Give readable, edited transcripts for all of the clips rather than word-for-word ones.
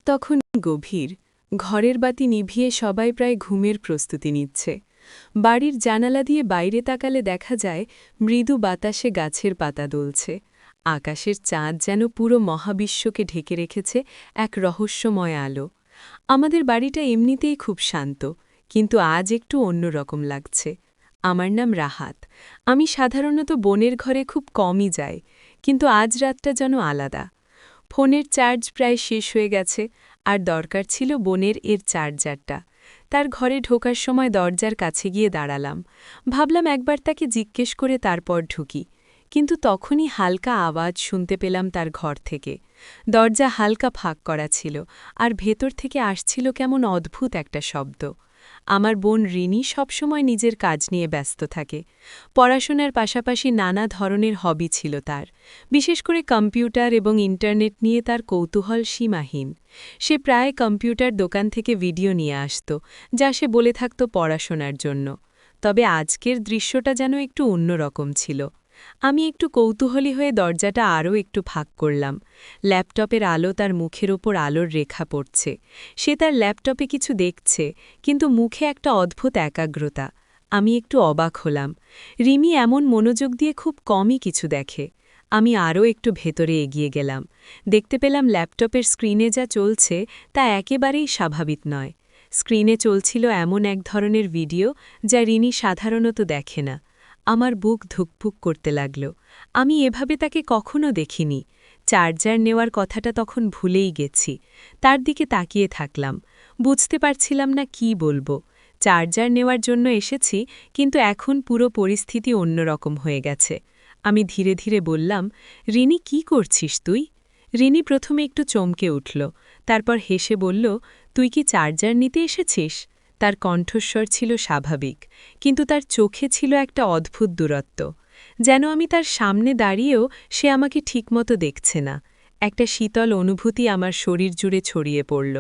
তখন গভীর, ঘরের বাতি নিভিয়ে সবাই প্রায় ঘুমের প্রস্তুতি নিচ্ছে। বাড়ির জানালা দিয়ে বাইরে তাকালে দেখা যায় মৃদু বাতাসে গাছের পাতা দুলছে। আকাশের চাঁদ যেন পুরো মহাবিশ্বকে ঢেকে রেখেছে এক রহস্যময় আলো। আমাদের বাড়িটা এমনিতেই খুব শান্ত, কিন্তু আজ একটু অন্যরকম লাগছে। আমার নাম রাহাত। আমি সাধারণত বোনের ঘরে খুব কমই যাই, কিন্তু আজ রাতটা যেন আলাদা। ফোনের চার্জ প্রায় শেষ হয়ে গেছে, আর দরকার ছিল বোনের এর চার্জারটা। তার ঘরে ঢোকার সময় দরজার কাছে গিয়ে দাঁড়ালাম। ভাবলাম একবার তাকে জিজ্ঞেস করে তারপর ঢুকি, কিন্তু তখনই হালকা আওয়াজ শুনতে পেলাম তার ঘর থেকে। দরজা হালকা ফাঁক করা ছিল, আর ভেতর থেকে আসছিল কেমন অদ্ভুত একটা শব্দ। আমার বোন রিনি সবসময় নিজের কাজ নিয়ে ব্যস্ত থাকে। পড়াশোনার পাশাপাশি নানা ধরনের হবি ছিল তার, বিশেষ করে কম্পিউটার এবং ইন্টারনেট নিয়ে তার কৌতূহল সীমাহীন। সে প্রায় কম্পিউটার দোকান থেকে ভিডিও নিয়ে আসত, যা সে বলে থাকত পড়াশোনার জন্য। তবে আজকের দৃশ্যটা যেন একটু অন্যরকম ছিল। আমি একটু কৌতূহলী হয়ে দরজাটা আরও একটু ফাঁক করলাম। ল্যাপটপের আলো তার মুখের ওপর আলোর রেখা পড়ছে। সে তার ল্যাপটপে কিছু দেখছে, কিন্তু মুখে একটা অদ্ভুত একাগ্রতা। আমি একটু অবাক হলাম। রিমি এমন মনোযোগ দিয়ে খুব কমই কিছু দেখে। আমি আরও একটু ভেতরে এগিয়ে গেলাম। দেখতে পেলাম ল্যাপটপের স্ক্রিনে যা চলছে তা একেবারেই স্বাভাবিক নয়। স্ক্রিনে চলছিল এমন এক ধরনের ভিডিও যা রিনি সাধারণত দেখে না। আমার বুক ধুকপুক করতে লাগল। আমি এভাবে তাকে কখনো দেখিনি। চার্জার নেওয়ার কথাটা তখন ভুলেই গেছি। তার দিকে তাকিয়ে থাকলাম। বুঝতে পারছিলাম না কি বলবো। চার্জার নেওয়ার জন্য এসেছি, কিন্তু এখন পুরো পরিস্থিতি অন্যরকম হয়ে গেছে। আমি ধীরে ধীরে বললাম, রিনি, কি করছিস তুই? রিনি প্রথমে একটু চমকে উঠল, তারপর হেসে বলল, তুই কি চার্জার নিতে এসেছিস? তার কণ্ঠস্বর ছিল স্বাভাবিক, কিন্তু তার চোখে ছিল একটা অদ্ভুত দূরত্ব। যেন আমি তার সামনে দাঁড়িয়েও সে আমাকে ঠিকমতো দেখছে না। একটা শীতল অনুভূতি আমার শরীর জুড়ে ছড়িয়ে পড়ল।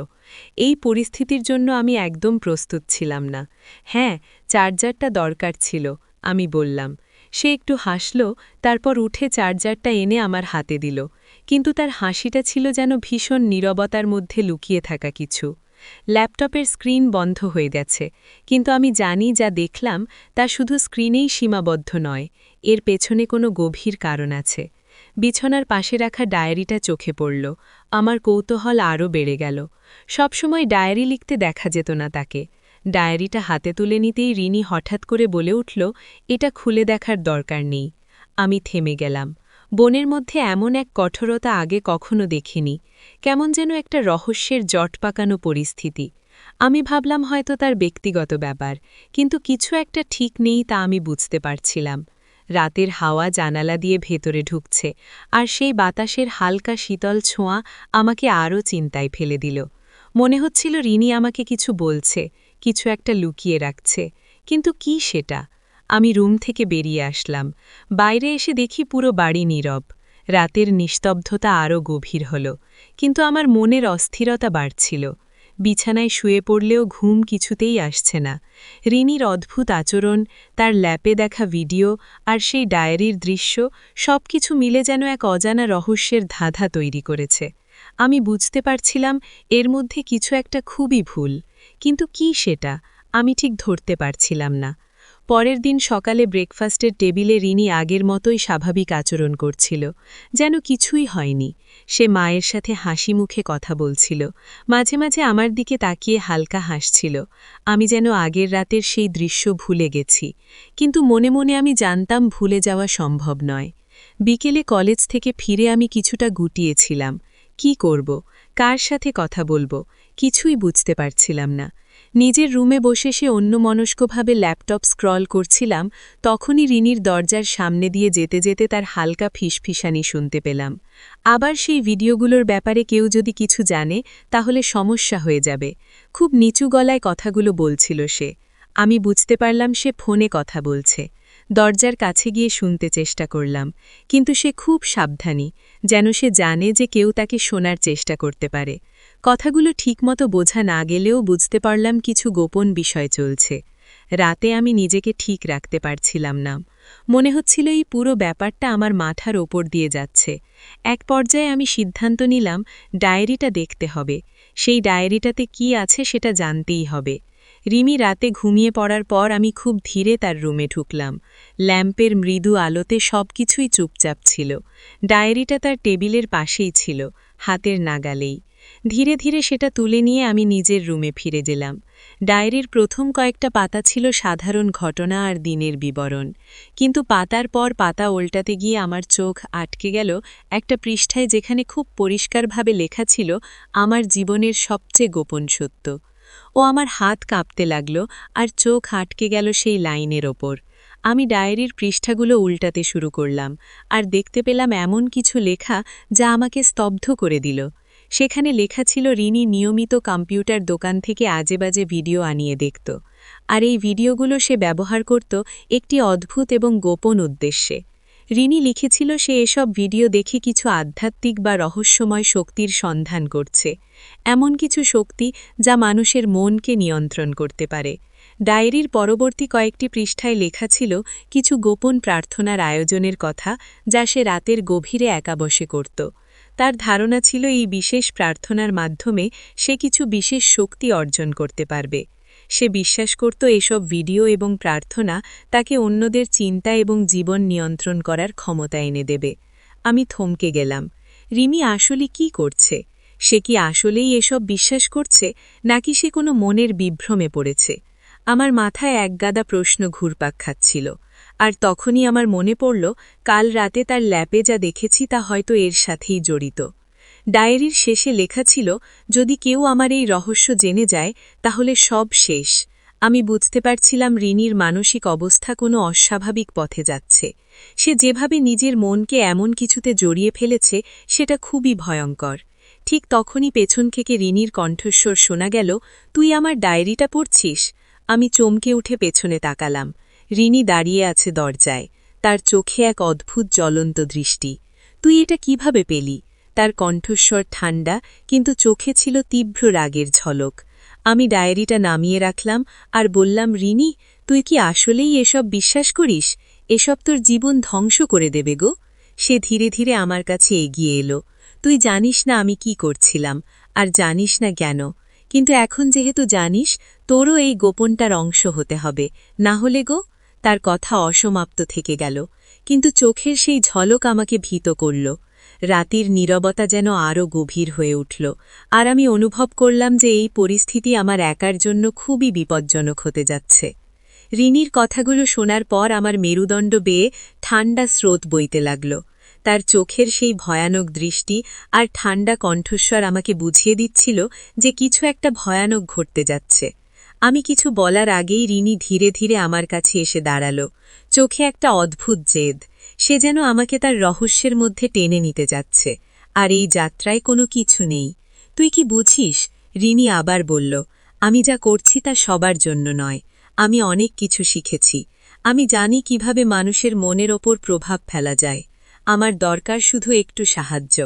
এই পরিস্থিতির জন্য আমি একদম প্রস্তুত ছিলাম না। হ্যাঁ, চার্জারটা দরকার ছিল, আমি বললাম। সে একটু হাসল, তারপর উঠে চার্জারটা এনে আমার হাতে দিল। কিন্তু তার হাসিটা ছিল যেন ভীষণ নীরবতার মধ্যে লুকিয়ে থাকা কিছু। ল্যাপটপের স্ক্রিন বন্ধ হয়ে গেছে, কিন্তু আমি জানি যা দেখলাম তা শুধু স্ক্রিনেই সীমাবদ্ধ নয়, এর পেছনে কোনো গভীর কারণ আছে। বিছানার পাশে রাখা ডায়েরিটা চোখে পড়ল। আমার কৌতূহল আরও বেড়ে গেল। সবসময় ডায়েরি লিখতে দেখা যেত না তাকে। ডায়েরিটা হাতে তুলে নিতেই রিনি হঠাৎ করে বলে উঠল, এটা খুলে দেখার দরকার নেই। আমি থেমে গেলাম। বোনের মধ্যে এমন এক কঠোরতা আগে কখনো দেখিনি। কেমন যেন একটা রহস্যের জট পাকানো পরিস্থিতি। আমি ভাবলাম হয়তো তার ব্যক্তিগত ব্যাপার, কিন্তু কিছু একটা ঠিক নেই তা আমি বুঝতে পারছিলাম। রাতের হাওয়া জানালা দিয়ে ভেতরে ঢুকছে, আর সেই বাতাসের হালকা শীতল ছোঁয়া আমাকে আরও চিন্তায় ফেলে দিল। মনে হচ্ছিল রিনি আমাকে কিছু বলছে, কিছু একটা লুকিয়ে রাখছে, কিন্তু কি সেটা? আমি রুম থেকে বেরিয়ে আসলাম। বাইরে এসে দেখি পুরো বাড়ি নীরব। রাতের নিস্তব্ধতা আরও গভীর হল, কিন্তু আমার মনের অস্থিরতা বাড়ছিল। বিছানায় শুয়ে পড়লেও ঘুম কিছুতেই আসছে না। রিনির অদ্ভুত আচরণ, তার ল্যাপে দেখা ভিডিও আর সেই ডায়েরির দৃশ্য, সবকিছু মিলে যেন এক অজানা রহস্যের ধাঁধা তৈরি করেছে। আমি বুঝতে পারছিলাম এর মধ্যে কিছু একটা খুবই ভুল, কিন্তু কি সেটা আমি ঠিক ধরতে পারছিলাম না। পরের দিন সকালে ব্রেকফাস্টের টেবিলে রিনি আগের মতোই স্বাভাবিক আচরণ করছিল, যেন কিছুই হয়নি। সে মায়ের সাথে হাসি মুখে কথা বলছিল, মাঝে মাঝে আমার দিকে তাকিয়ে হালকা হাসছিল। আমি যেন আগের রাতের সেই দৃশ্য ভুলে গেছি, কিন্তু মনে মনে আমি জানতাম ভুলে যাওয়া সম্ভব নয়। বিকেলে কলেজ থেকে ফিরে আমি কিছুটা গুটিয়েছিলাম। কি করব, কার সাথে কথা বলবো, কিছুই বুঝতে পারছিলাম না। নিজের রুমে বসে সে অন্যমনস্কভাবে ল্যাপটপ স্ক্রল করছিলাম, তখনই রিনির দরজার সামনে দিয়ে যেতে যেতে তার হালকা ফিসফিসানি শুনতে পেলাম। আবার সেই ভিডিওগুলোর ব্যাপারে কেউ যদি কিছু জানে তাহলে সমস্যা হয়ে যাবে। খুব নিচু গলায় কথাগুলো বলছিল সে। আমি বুঝতে পারলাম সে ফোনে কথা বলছে। দরজার কাছে গিয়ে শুনতে চেষ্টা করলাম, কিন্তু সে খুব সাবধানী, যেন সে জানে যে কেউ তাকে শোনার চেষ্টা করতে পারে। কথাগুলো ঠিকমতো বোঝা না গেলেও বুঝতে পারলাম কিছু গোপন বিষয় চলছে। রাতে আমি নিজেকে ঠিক রাখতে পারছিলাম না। মনে হচ্ছিল এই পুরো ব্যাপারটা আমার মাথার ওপর দিয়ে যাচ্ছে। এক পর্যায়ে আমি সিদ্ধান্ত নিলাম ডায়েরিটা দেখতে হবে, সেই ডায়েরিটাতে কি আছে সেটা জানতেই হবে। রিমি রাতে ঘুমিয়ে পড়ার পর আমি খুব ধীরে তার রুমে ঢুকলাম। ল্যাম্পের মৃদু আলোতে সবকিছুই চুপচাপ ছিল। ডায়েরিটা তার টেবিলের পাশেই ছিল, হাতের নাগালেই। ধীরে ধীরে সেটা তুলে নিয়ে আমি নিজের রুমে ফিরে গেলাম। ডায়েরির প্রথম কয়েকটা পাতা ছিল সাধারণ ঘটনা আর দিনের বিবরণ, কিন্তু পাতার পর পাতা উল্টাতে গিয়ে আমার চোখ আটকে গেল একটা পৃষ্ঠায়, যেখানে খুব পরিষ্কারভাবে লেখা ছিল আমার জীবনের সবচেয়ে গোপন সত্য। ও আমার হাত কাঁপতে লাগল আর চোখ আটকে গেল সেই লাইনের ওপর। আমি ডায়েরির পৃষ্ঠাগুলো উল্টাতে শুরু করলাম আর দেখতে পেলাম এমন কিছু লেখা যা আমাকে স্তব্ধ করে দিল। সেখানে লেখা ছিল রিনি নিয়মিত কম্পিউটার দোকান থেকে আজেবাজে ভিডিও আনিয়ে দেখত, আর এই ভিডিওগুলো সে ব্যবহার করত একটি অদ্ভুত এবং গোপন উদ্দেশ্যে। রিনি লিখেছিল সে এসব ভিডিও দেখে কিছু আধ্যাত্মিক বা রহস্যময় শক্তির সন্ধান করছে, এমন কিছু শক্তি যা মানুষের মনকে নিয়ন্ত্রণ করতে পারে। ডায়েরির পরবর্তী কয়েকটি পৃষ্ঠায় লেখা ছিল কিছু গোপন প্রার্থনার আয়োজনের কথা, যা সে রাতের গভীরে একা বসে করত। তার ধারণা ছিল এই বিশেষ প্রার্থনার মাধ্যমে সে কিছু বিশেষ শক্তি অর্জন করতে পারবে। সে বিশ্বাস করত এসব ভিডিও এবং প্রার্থনা তাকে অন্যদের চিন্তা এবং জীবন নিয়ন্ত্রণ করার ক্ষমতা এনে দেবে। আমি থমকে গেলাম। রিমি আসলে কি করছে? সে কি আসলেই এসব বিশ্বাস করছে, নাকি সে কোনো মনের বিভ্রমে পড়েছে? আমার মাথায় একগাদা প্রশ্ন ঘুরপাক খাচ্ছিল। আর তখনই আমার মনে পড়ল কাল রাতে তার ল্যাপে যা দেখেছি তা হয়তো এর সাথেই জড়িত। ডায়েরির শেষে লেখা ছিল, যদি কেউ আমার এই রহস্য জেনে যায় তাহলে সব শেষ। আমি বুঝতে পারছিলাম রিনির মানসিক অবস্থা কোনো অস্বাভাবিক পথে যাচ্ছে। সে যেভাবে নিজের মনকে এমন কিছুতে জড়িয়ে ফেলেছে সেটা খুবই ভয়ঙ্কর। ঠিক তখনই পেছন থেকে রিনির কণ্ঠস্বর শোনা গেল, তুই আমার ডায়েরিটা পড়ছিস? আমি চমকে উঠে পেছনে তাকালাম। রিনি দাঁড়িয়ে আছে দরজায়, তার চোখে এক অদ্ভুত জ্বলন্ত দৃষ্টি। তুই এটা কিভাবে পেলি? তার কণ্ঠস্বর ঠান্ডা, কিন্তু চোখে ছিল তীব্র রাগের ঝলক। আমি ডায়েরিটা নামিয়ে রাখলাম আর বললাম, রিনি, তুই কি আসলেই এসব বিশ্বাস করিস? এসব তোর জীবন ধ্বংস করে দেবে গো। সে ধীরে ধীরে আমার কাছে এগিয়ে এলো। তুই জানিস না আমি কি করছিলাম, আর জানিস না কেন, কিন্তু এখন যেহেতু জানিস, তোরও এই গোপনটার অংশ হতে হবে, না হলে গো। তার কথা অসমাপ্ত থেকে গেল, কিন্তু চোখের সেই ঝলক আমাকে ভীত করল। রাতের নীরবতা যেন আরও গভীর হয়ে উঠল, আর আমি অনুভব করলাম যে এই পরিস্থিতি আমার একার জন্য খুবই বিপজ্জনক হতে যাচ্ছে। রিনির কথাগুলো শোনার পর আমার মেরুদণ্ড বেয়ে ঠান্ডা স্রোত বইতে লাগল। তার চোখের সেই ভয়ানক দৃষ্টি আর ঠান্ডা কণ্ঠস্বর আমাকে বুঝিয়ে দিচ্ছিল যে কিছু একটা ভয়ানক ঘটতে যাচ্ছে। আমি কিছু বলার আগেই রিনি ধীরে ধীরে আমার কাছে এসে দাঁড়াল, চোখে একটা অদ্ভুত জেদ। সে যেন আমাকে তার রহস্যের মধ্যে টেনে নিতে যাচ্ছে, আর এই যাত্রায় কোনো কিছু নেই। তুই কি বুঝিস? রিনি আবার বলল, আমি যা করছি তা সবার জন্য নয়। আমি অনেক কিছু শিখেছি। আমি জানি কিভাবে মানুষের মনের ওপর প্রভাব ফেলা যায়। আমার দরকার শুধু একটু সাহায্য,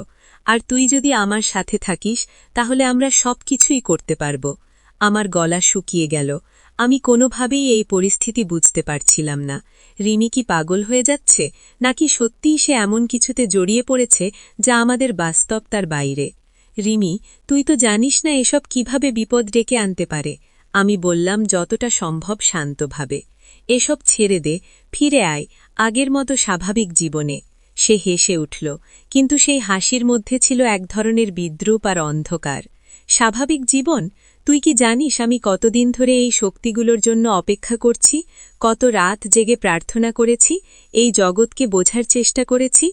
আর তুই যদি আমার সাথে থাকিস তাহলে আমরা সব কিছুই করতে পারব। আমার গলা শুকিয়ে গেল। আমি কোনোভাবেই এই পরিস্থিতি বুঝতে পারছিলাম না। রিমি কি পাগল হয়ে যাচ্ছে, নাকি সত্যিই সে এমন কিছুতে জড়িয়ে পড়েছে যা আমাদের বাস্তবতার বাইরে? রিমি, তুই তো জানিস না এসব কিভাবে বিপদ ডেকে আনতে পারে। আমি বললাম যতটা সম্ভব শান্তভাবে। এসব ছেড়ে দে, ফিরে আয় আগের মতো স্বাভাবিক জীবনে। সে হেসে উঠল, কিন্তু সেই হাসির মধ্যে ছিল এক ধরনের বিদ্রূপ আর অন্ধকার। স্বাভাবিক জীবন? তুই কি জানিস আমি কতদিন ধরে এই শক্তিগুলোর জন্য অপেক্ষা করছি? কত রাত জেগে প্রার্থনা করেছি, এই জগৎকে বোঝার চেষ্টা করেছি।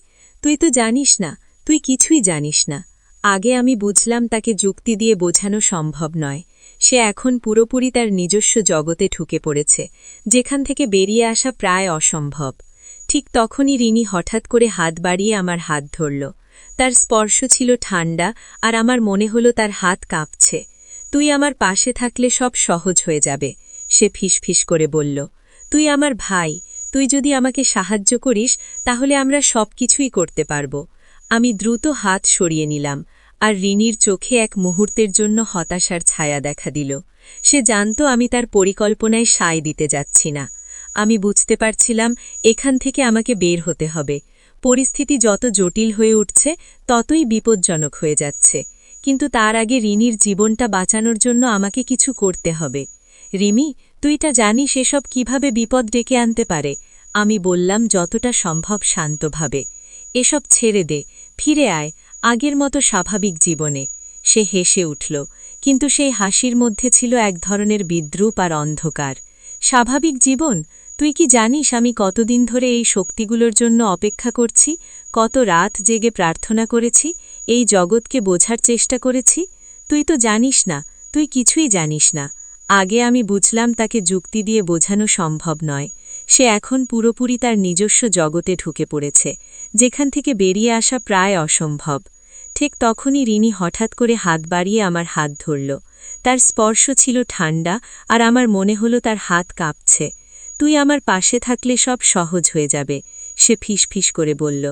তুই তো জানিস না, তুই কিছুই জানিস না। আগে আমি বুঝলাম তাকে যুক্তি দিয়ে বোঝানো সম্ভব নয়। সে এখন পুরোপুরি তার নিজস্ব জগতে ঢুকে পড়েছে, যেখান থেকে বেরিয়ে আসা প্রায় অসম্ভব। ঠিক তখনই রিনি হঠাৎ করে হাত বাড়িয়ে আমার হাত ধরল। তার স্পর্শ ছিল ঠান্ডা, আর আমার মনে হলো তার হাত কাঁপছে। তুই আমার পাশে থাকলে সব সহজ হয়ে যাবে, সে ফিসফিস করে বলল। তুই আমার ভাই, তুই যদি আমাকে সাহায্য করিস তাহলে আমরা সব কিছুই করতে পারব। আমি দ্রুত হাত সরিয়ে নিলাম, আর রিনির চোখে এক মুহূর্তের জন্য হতাশার ছায়া দেখা দিল। সে জানত আমি তার পরিকল্পনায় সায় দিতে যাচ্ছি না। আমি বুঝতে পারছিলাম এখান থেকে আমাকে বের হতে হবে। পরিস্থিতি যত জটিল হয়ে উঠছে ততই বিপজ্জনক হয়ে যাচ্ছে। কিন্তু তার আগে রিনির জীবনটা বাঁচানোর জন্য আমাকে কিছু করতে হবে। রিমি, তুইটা জানিস এসব কিভাবে বিপদ ডেকে আনতে পারে? আমি বললাম যতটা সম্ভব শান্তভাবে। এসব ছেড়ে দে, ফিরে আয় আগের মতো স্বাভাবিক জীবনে। সে হেসে উঠল, কিন্তু সেই হাসির মধ্যে ছিল এক ধরনের বিদ্রূপ আর অন্ধকার। স্বাভাবিক জীবন? তুই কি জানিস আমি কতদিন ধরে এই শক্তিগুলোর জন্য অপেক্ষা করছি, কত রাত জেগে প্রার্থনা করেছি, এই জগৎকে বোঝার চেষ্টা করেছি? তুই তো জানিস না, তুই কিছুই জানিস না। আগে আমি বুঝলাম তাকে যুক্তি দিয়ে বোঝানো সম্ভব নয়। সে এখন পুরোপুরি তার নিজস্ব জগতে ঢুকে পড়েছে, যেখান থেকে বেরিয়ে আসা প্রায় অসম্ভব। ঠিক তখনই রিনি হঠাৎ করে হাত বাড়িয়ে আমার হাত ধরল। তার স্পর্শ ছিল ঠান্ডা, আর আমার মনে হলো তার হাত কাঁপছে। তুই আমার পাশে থাকলে সব সহজ হয়ে যাবে, সে ফিসফিস করে বলল।